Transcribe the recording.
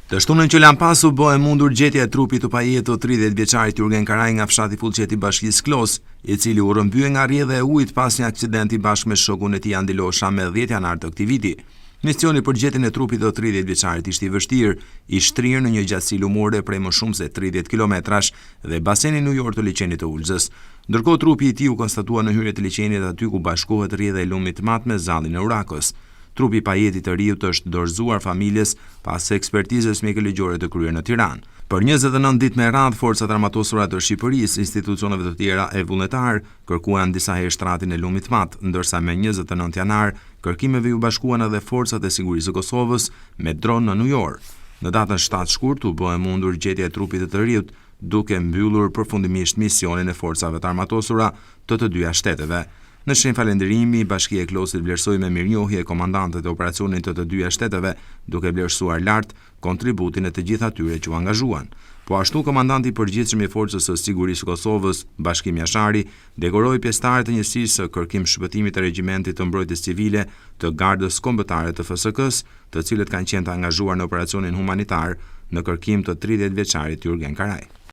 Të shtunën që lan pas u bë e mundur gjetja e trupit të pajetë të 30 vjeçarit Jurgen Karaj nga fshati Fullqeti i Bashkisë Klos, i cili u rrëmbye nga rrjedha e ujit pas një aksidenti bashkë me shokun e tij Andilosha me 10 janar të këtij viti. Misioni për gjetjen e trupit të 30 vjeçarit ishte i vështirë, i shtrirë në një gjatësi lumore prej më shumë se 30 kilometrash dhe baseni nujor të liçenit të Ulzës. Ndërkohë trupi i tij u konstatua në hyrje të liçenit aty ku bashkohet rrjedha e lumit të madh me zallin e Urakës. Trupi i pajetit të riut është dorëzuar familjes pas ekspertizës mjekëligjore të kryer në Tiranë. Për 29 ditë me radhë, forcat armatosura të Shqipërisë, institucioneve të tjera e vullnetar kërkuan disa herë shtratin e lumit të madh, ndërsa me 29 janar kërkimeve u bashkuan edhe forcat e sigurisë së Kosovës me dron në New York. Në datën 7 shkurt u bë e mundur gjetja e trupit të riut, duke mbyllur përfundimisht misionin e forcave të armatosura të dyja shteteve. Në shenjë falënderimi, Bashkia e Klosit vlerësoi me mirënjohje komandantët e operacionit të dyja shteteve, duke vlerësuar lart kontributin e të gjithë atyre që u angazhuan. Po ashtu, komandanti i përgjithshëm i Forcës së Sigurisë së Kosovës, Bashkim Jashari, dekoroi pjesëtarët e njësisë së kërkim shpëtimit të regjimentit të mbrojtjes civile të Gardës Kombëtare të FSK-s, të cilët kanë qenë të angazhuar në operacionin humanitar në kërkim të 30 vjeçarit Jurgen Karaj.